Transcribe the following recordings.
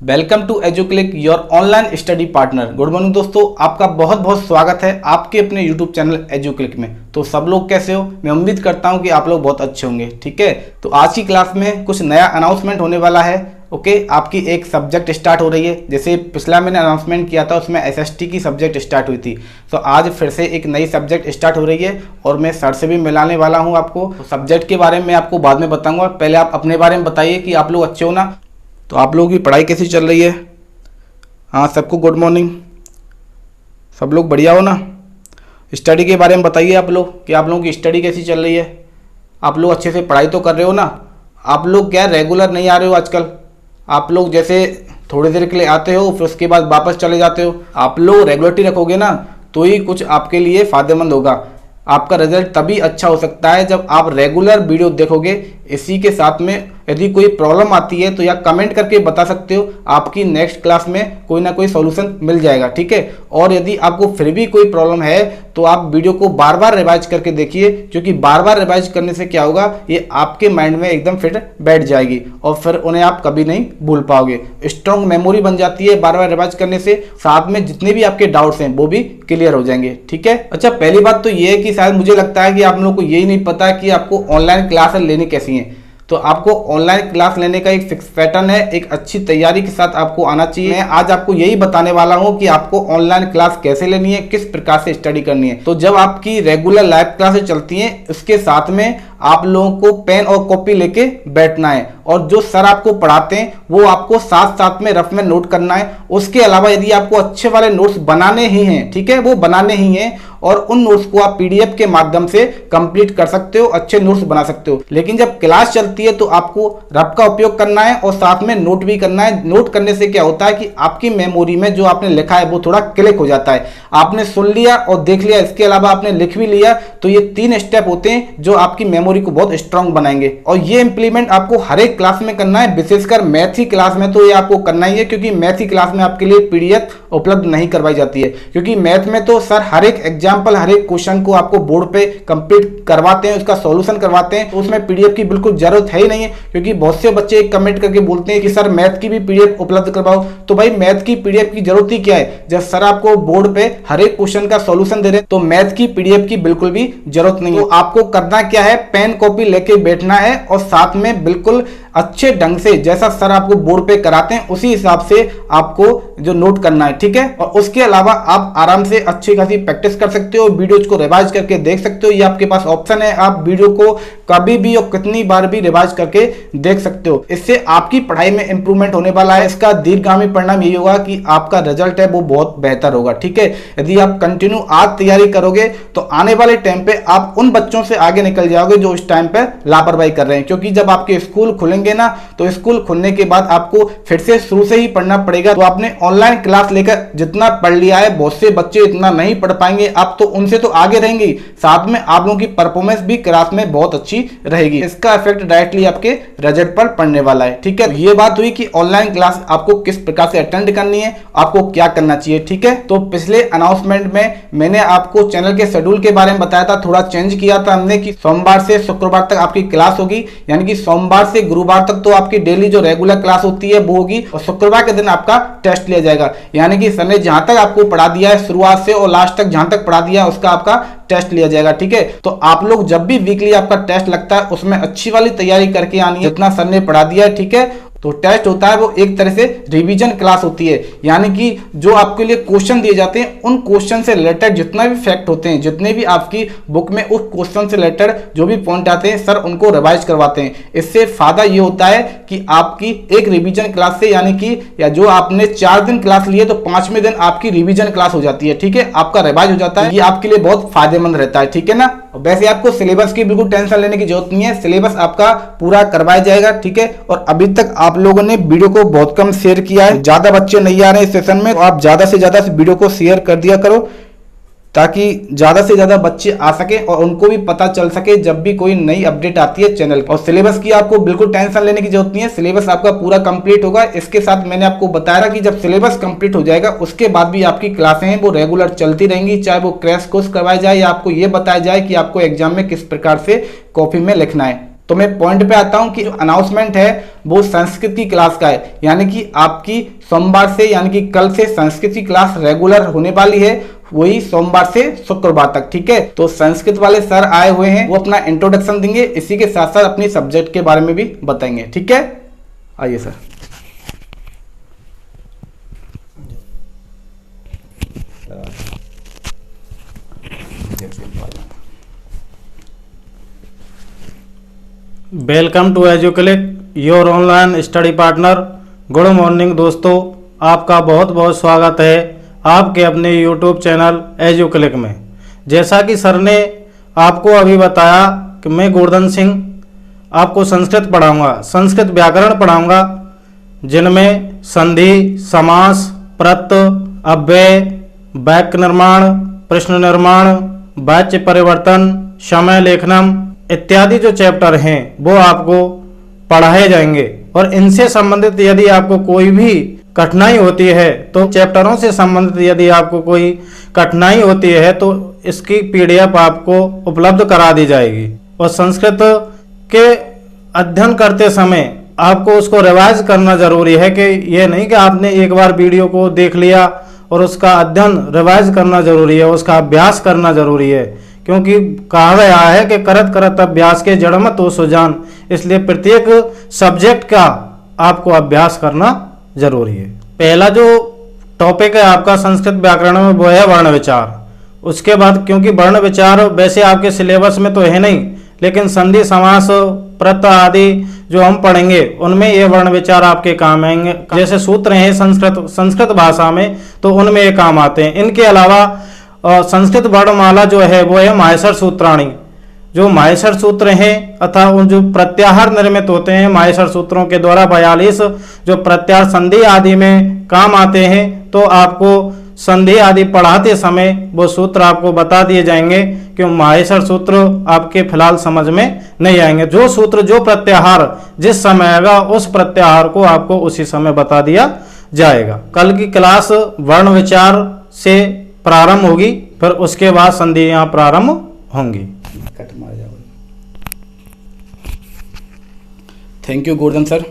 Welcome to Educlick your online study partner. Good morning दोस्तों, आपका बहुत बहुत स्वागत है आपके अपने यूट्यूब चैनल एजुक्लिक में। तो सब लोग कैसे हो? मैं उम्मीद करता हूं कि आप लोग बहुत अच्छे होंगे। ठीक है, तो आज की क्लास में कुछ नया अनाउंसमेंट होने वाला है। ओके, आपकी एक सब्जेक्ट स्टार्ट हो रही है। जैसे पिछला मैंने अनाउंसमेंट किया था उसमें एसएसटी की सब्जेक्ट स्टार्ट हुई थी, तो आज फिर से एक नई सब्जेक्ट स्टार्ट हो रही है और मैं सर से भी मिलाने वाला हूँ आपको। तो सब्जेक्ट के बारे में आपको बाद में बताऊंगा, पहले आप अपने बारे में बताइए कि आप लोग अच्छे हो ना। तो आप लोगों की पढ़ाई कैसी चल रही है? हाँ, सबको गुड मॉर्निंग। सब लोग बढ़िया हो ना? स्टडी के बारे में बताइए आप लोग कि आप लोगों की स्टडी कैसी चल रही है। आप लोग अच्छे से पढ़ाई तो कर रहे हो ना? आप लोग क्या रेगुलर नहीं आ रहे हो आजकल? आप लोग जैसे थोड़ी देर के लिए आते हो फिर उसके बाद वापस चले जाते हो। आप लोग रेगुलरिटी रखोगे ना तो ही कुछ आपके लिए फ़ायदेमंद होगा। आपका रिजल्ट तभी अच्छा हो सकता है जब आप रेगुलर वीडियो देखोगे। इसी के साथ में यदि कोई प्रॉब्लम आती है तो या कमेंट करके बता सकते हो, आपकी नेक्स्ट क्लास में कोई ना कोई सॉल्यूशन मिल जाएगा। ठीक है, और यदि आपको फिर भी कोई प्रॉब्लम है तो आप वीडियो को बार बार रिवाइज करके देखिए, क्योंकि बार बार रिवाइज करने से क्या होगा, ये आपके माइंड में एकदम फिट बैठ जाएगी और फिर उन्हें आप कभी नहीं भूल पाओगे। स्ट्रॉन्ग मेमोरी बन जाती है बार बार रिवाइज करने से, साथ में जितने भी आपके डाउट्स हैं वो भी क्लियर हो जाएंगे। ठीक है, अच्छा पहली बात तो ये है कि शायद मुझे लगता है कि आप लोगों को यही नहीं पता कि आपको ऑनलाइन क्लास लेनी कैसी है। तो आपको ऑनलाइन क्लास लेने का एक फिक्स पैटर्न है, एक अच्छी तैयारी के साथ आपको आना चाहिए। मैं आज आपको यही बताने वाला हूं कि आपको ऑनलाइन क्लास कैसे लेनी है, किस प्रकार से स्टडी करनी है। तो जब आपकी रेगुलर लाइव क्लासेस चलती हैं, उसके साथ में आप लोगों को पेन और कॉपी लेके बैठना है और जो सर आपको पढ़ाते हैं वो आपको साथ साथ में रफ में नोट करना है। उसके अलावा यदि आपको अच्छे वाले नोट्स बनाने ही हैं, ठीक है, वो बनाने ही हैं और उन नोट्स को आप पीडीएफ के माध्यम से कंप्लीट कर सकते हो, अच्छे नोट्स बना सकते हो। लेकिन जब क्लास चलती है तो आपको रफ का उपयोग करना है और साथ में नोट भी करना है। नोट करने से क्या होता है कि आपकी मेमोरी में जो आपने लिखा है वो थोड़ा क्लिक हो जाता है। आपने सुन लिया और देख लिया, इसके अलावा आपने लिख भी लिया, तो ये 3 स्टेप होते हैं जो आपकी मेमोरी को बहुत स्ट्रांग बनाएंगे। और ये इंप्लीमेंट आपको हर एक क्लास में करना है, विशेषकर मैथ की क्लास में तो ये आपको करना ही है, क्योंकि मैथ की क्लास में आपके लिए पीडीएफ उपलब्ध नहीं करवाई जाती है। क्योंकि मैथ में तो सर हर एक एग्जाम्पल, हर एक क्वेश्चन को आपको बोर्ड पे कंप्लीट करवाते हैं, उसका सॉल्यूशन करवाते हैं, तो उसमें पीडीएफ की बिल्कुल जरूरत है ही नहीं है। क्योंकि बहुत से बच्चे कमेंट करके बोलते हैं कि सर मैथ की भी पीडीएफ उपलब्ध करवाओ। तो भाई मैथ की पीडीएफ की जरूरत ही क्या है? जब सर आपको बोर्ड पे हर एक क्वेश्चन का सॉल्यूशन दे रहे हैं तो मैथ की पीडीएफ की बिल्कुल भी जरूरत नहीं है। तो आपको करना क्या है, पेन कॉपी लेके बैठना है और साथ में बिल्कुल अच्छे ढंग से जैसा सर आपको बोर्ड पे कराते हैं उसी हिसाब से आपको जो नोट करना है। ठीक है, और उसके अलावा आप आराम से अच्छी खासी प्रैक्टिस कर सकते हो, वीडियोज को रिवाइज करके देख सकते हो। ये आपके पास ऑप्शन है, आप वीडियो को कभी भी और कितनी बार भी रिवाइज करके देख सकते हो। इससे आपकी पढ़ाई में इंप्रूवमेंट होने वाला है। इसका दीर्घगामी परिणाम यही होगा कि आपका रिजल्ट है वो बहुत बेहतर होगा। ठीक है, यदि आप कंटिन्यू आज तैयारी करोगे तो आने वाले टाइम पे आप उन बच्चों से आगे निकल जाओगे जो इस टाइम पे लापरवाही कर रहे हैं। क्योंकि जब आपके स्कूल खुलेंगे ना तो स्कूल खुलने के बाद आपको फिर से शुरू से ही पढ़ना पड़ेगा। तो आपने ऑनलाइन क्लास लेकर जितना पढ़ लिया है, बहुत से बच्चे इतना नहीं पढ़ पाएंगे, आप तो उनसे तो आगे रहेंगे, साथ में आप लोगों की परफॉर्मेंस भी क्लास में बहुत अच्छी रहेगी। इसका इफेक्ट डायरेक्टली आपके रिजल्ट पर पड़ने वाला है। ठीक है, ये बात हुई कि ऑनलाइन क्लास आपको किस प्रकार से अटेंड करनी है, आपको क्या करना चाहिए। ठीक है, तो पिछले अनाउंसमेंट में मैंने आपको चैनल के शेड्यूल के बारे में बताया था, थोड़ा चेंज किया था हमने कि सोमवार से शुक्रवार तक आपकी क्लास होगी, यानी कि सोमवार से गुरुवार तक तो आपकी डेली जो रेगुलर क्लास होती है वो होगी और शुक्रवार के दिन आपका टेस्ट लिया जाएगा। यानी कि सर ने जहां तक आपको पढ़ा दिया है शुरुआत से और लास्ट तक जहां तक पढ़ा दिया है उसका आपका टेस्ट लिया जाएगा। ठीक है, तो आप लोग जब भी वीकली आपका टेस्ट लगता है उसमें अच्छी वाली तैयारी करके आनी है, जितना सर ने पढ़ा दिया है। ठीक है, तो टेस्ट होता है वो एक तरह से रिवीजन क्लास होती है, यानी कि जो आपके लिए क्वेश्चन दिए जाते हैं उन क्वेश्चन से रिलेटेड जितना भी फैक्ट होते हैं, जितने भी आपकी बुक में उस क्वेश्चन से रिलेटेड जो भी पॉइंट आते हैं सर उनको रिवाइज करवाते हैं। इससे फायदा ये होता है कि आपकी एक रिवीजन क्लास से, यानी कि या जो आपने 4 दिन क्लास ली है तो 5वें दिन आपकी रिवीजन क्लास हो जाती है। ठीक है, आपका रिवाइज हो जाता है, ये आपके लिए बहुत फायदेमंद रहता है। ठीक है ना, वैसे आपको सिलेबस की बिल्कुल टेंशन लेने की जरूरत नहीं है, सिलेबस आपका पूरा करवाया जाएगा। ठीक है, और अभी तक आप लोगों ने वीडियो को बहुत कम शेयर किया है, ज्यादा बच्चे नहीं आ रहे हैं इस सेशन में, तो आप ज्यादा से ज्यादा इस वीडियो को शेयर कर दिया करो ताकि ज्यादा से ज्यादा बच्चे आ सके और उनको भी पता चल सके जब भी कोई नई अपडेट आती है चैनल। और सिलेबस की आपको बिल्कुल टेंशन लेने की जरूरत नहीं है, सिलेबस आपका पूरा कंप्लीट होगा। इसके साथ मैंने आपको बताया कि जब सिलेबस कंप्लीट हो जाएगा उसके बाद भी आपकी क्लासें हैं वो रेगुलर चलती रहेंगी, चाहे वो क्रैश कोर्स करवाया जाए या आपको ये बताया जाए कि आपको एग्जाम में किस प्रकार से कॉपी में लिखना है। तो मैं पॉइंट पे आता हूं कि जो अनाउंसमेंट है वो संस्कृत की क्लास का है, यानी कि आपकी सोमवार से यानी कि कल से संस्कृत की क्लास रेगुलर होने वाली है, वही सोमवार से शुक्रवार तक। ठीक है, तो संस्कृत वाले सर आए हुए हैं, वो अपना इंट्रोडक्शन देंगे, इसी के साथ साथ अपनी सब्जेक्ट के बारे में भी बताएंगे। ठीक है, आइए sir. Welcome to Educlick, your online study partner. Good morning दोस्तों, आपका बहुत बहुत स्वागत है आपके अपने यूट्यूब चैनल एजुक्लिक में। जैसा कि सर ने आपको अभी बताया कि मैं गोवर्धन सिंह आपको संस्कृत पढ़ाऊंगा, संस्कृत व्याकरण पढ़ाऊंगा, जिनमें संधि, समास, प्रत्यय, अव्यय, वाक्य निर्माण, प्रश्न निर्माण, वाच्य परिवर्तन, समय लेखनम इत्यादि जो चैप्टर हैं वो आपको पढ़ाए जाएंगे। और इनसे संबंधित यदि आपको कोई भी कठिनाई होती है तो चैप्टरों से संबंधित यदि आपको कोई कठिनाई होती है तो इसकी पीडीएफ आपको उपलब्ध करा दी जाएगी। और संस्कृत के अध्ययन करते समय आपको उसको रिवाइज करना जरूरी है कि ये नहीं कि आपने एक बार वीडियो को देख लिया और उसका अध्ययन रिवाइज करना जरूरी है, उसका अभ्यास करना जरूरी है, क्योंकि कहा गया है कि करत करत अभ्यास के जड़मत हो सुजान। इसलिए प्रत्येक सब्जेक्ट का आपको अभ्यास करना जरूरी है। पहला जो टॉपिक है आपका संस्कृत व्याकरण में वो है वर्ण विचार। उसके बाद, क्योंकि वर्ण विचार वैसे आपके सिलेबस में तो है नहीं, लेकिन संधि, समास, प्रत्यय आदि जो हम पढ़ेंगे उनमें ये वर्ण विचार आपके काम आएंगे। जैसे सूत्र हैं संस्कृत भाषा में तो उनमें ये काम आते हैं। इनके अलावा संस्कृत वर्णमाला जो है वो है माहेश्वर सूत्राणी। जो माहेश्वर सूत्र हैं अथवा उन जो प्रत्याहार निर्मित होते हैं माहेश्वर सूत्रों के द्वारा 42 जो प्रत्याहार संधि आदि में काम आते हैं, तो आपको संधि आदि पढ़ाते समय वो सूत्र आपको बता दिए जाएंगे, क्यों माहेश्वर सूत्र आपके फिलहाल समझ में नहीं आएंगे। जो सूत्र, जो प्रत्याहार जिस समय आएगा उस प्रत्याहार को आपको उसी समय बता दिया जाएगा। कल की क्लास वर्ण विचार से प्रारंभ होगी, फिर उसके बाद संधियां प्रारंभ होंगी। Thank you Govardhan sir.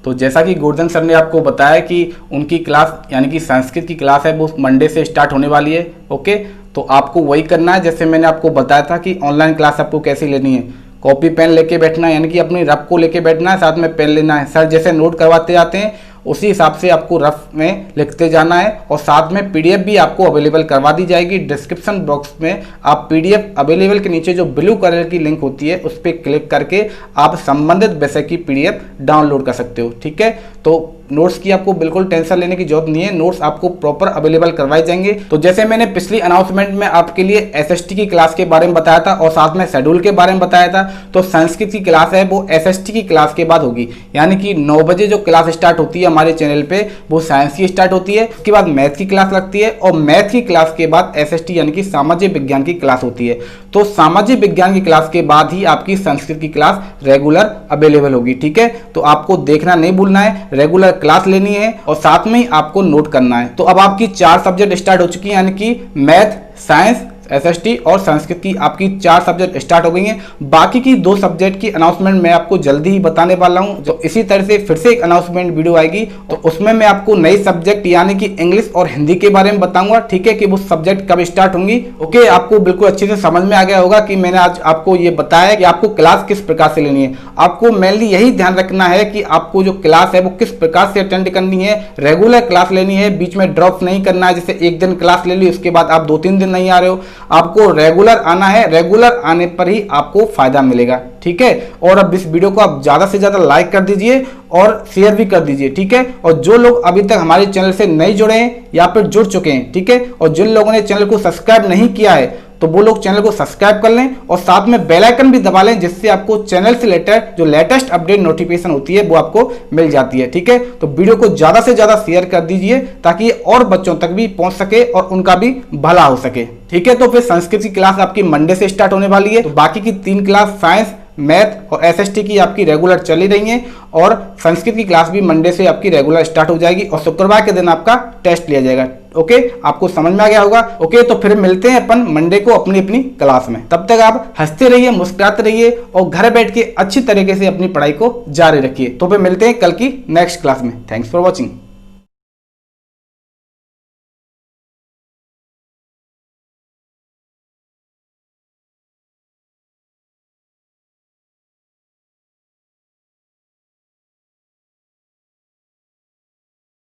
तो जैसा कि गोवर्धन सर ने आपको बताया कि उनकी क्लास यानी कि संस्कृत की क्लास है वो मंडे से स्टार्ट होने वाली है। ओके, तो आपको वही करना है जैसे मैंने आपको बताया था कि ऑनलाइन क्लास आपको कैसे लेनी है। कॉपी पेन लेके बैठना है, यानी कि अपनी रफ को लेके बैठना है, साथ में पेन लेना है। सर जैसे नोट करवाते जाते हैं उसी हिसाब से आपको रफ में लिखते जाना है। और साथ में पीडीएफ भी आपको अवेलेबल करवा दी जाएगी। डिस्क्रिप्शन बॉक्स में आप पीडीएफ अवेलेबल के नीचे जो ब्लू कलर की लिंक होती है उस पर क्लिक करके आप संबंधित विषय की पीडीएफ डाउनलोड कर सकते हो। ठीक है, तो नोट्स की आपको बिल्कुल टेंशन लेने की जरूरत नहीं है, नोट्स आपको प्रॉपर अवेलेबल करवाए जाएंगे। तो जैसे मैंने पिछली अनाउंसमेंट में आपके लिए एसएसटी की क्लास के बारे में बताया था और साथ में शेड्यूल के बारे में बताया था, तो संस्कृत की क्लास है वो एसएसटी की क्लास के बाद होगी। यानी कि 9 बजे जो क्लास स्टार्ट होती है हमारे चैनल पे वो साइंस की स्टार्ट होती है, उसके बाद मैथ की क्लास लगती है और मैथ की क्लास के बाद एसएसटी यानी कि सामाजिक विज्ञान की क्लास होती है। तो सामाजिक विज्ञान की क्लास के बाद ही आपकी संस्कृत की क्लास रेगुलर अवेलेबल होगी। ठीक है, तो आपको देखना नहीं भूलना है, रेगुलर क्लास लेनी है और साथ में ही आपको नोट करना है। तो अब आपकी 4 सब्जेक्ट स्टार्ट हो चुकी है, यानी कि मैथ, साइंस, एसएसटी और संस्कृत की आपकी 4 सब्जेक्ट स्टार्ट हो गई हैं। बाकी की 2 सब्जेक्ट की अनाउंसमेंट मैं आपको जल्दी ही बताने वाला हूं। तो इसी तरह से फिर से एक अनाउंसमेंट वीडियो आएगी, तो उसमें मैं आपको नई सब्जेक्ट यानी कि इंग्लिश और हिंदी के बारे में बताऊंगा। ठीक है, कि वो सब्जेक्ट कब स्टार्ट होंगी। ओके, आपको बिल्कुल अच्छे से समझ में आ गया होगा कि मैंने आज आपको ये बताया कि आपको क्लास किस प्रकार से लेनी है। आपको मेनली यही ध्यान रखना है कि आपको जो क्लास है वो किस प्रकार से अटेंड करनी है। रेगुलर क्लास लेनी है, बीच में ड्रॉप नहीं करना है। जैसे एक दिन क्लास ले ली उसके बाद आप 2-3 दिन नहीं आ रहे हो, आपको रेगुलर आना है। रेगुलर आने पर ही आपको फायदा मिलेगा। ठीक है, और अब इस वीडियो को आप ज्यादा से ज्यादा लाइक कर दीजिए और शेयर भी कर दीजिए। ठीक है, और जो लोग अभी तक हमारे चैनल से नहीं जुड़े हैं या फिर जुड़ चुके हैं, ठीक है, और जिन लोगों ने चैनल को सब्सक्राइब नहीं किया है तो वो लोग चैनल को सब्सक्राइब कर लें और साथ में बेल आइकन भी दबा लें, जिससे आपको चैनल से रिलेटेड जो लेटेस्ट अपडेट नोटिफिकेशन होती है वो आपको मिल जाती है। ठीक है, तो वीडियो को ज्यादा से ज्यादा शेयर कर दीजिए ताकि ये और बच्चों तक भी पहुंच सके और उनका भी भला हो सके। ठीक है, तो फिर संस्कृत की क्लास आपकी मंडे से स्टार्ट होने वाली है। तो बाकी की 3 क्लास साइंस, मैथ और एसएसटी की आपकी रेगुलर चली रही हैं और संस्कृत की क्लास भी मंडे से आपकी रेगुलर स्टार्ट हो जाएगी और शुक्रवार के दिन आपका टेस्ट लिया जाएगा। ओके, आपको समझ में आ गया होगा। ओके, तो फिर मिलते हैं अपन मंडे को अपनी अपनी क्लास में। तब तक आप हंसते रहिए, मुस्कुराते रहिए और घर बैठ के अच्छी तरीके से अपनी पढ़ाई को जारी रखिए। तो फिर मिलते हैं कल की नेक्स्ट क्लास में। Thanks for watching.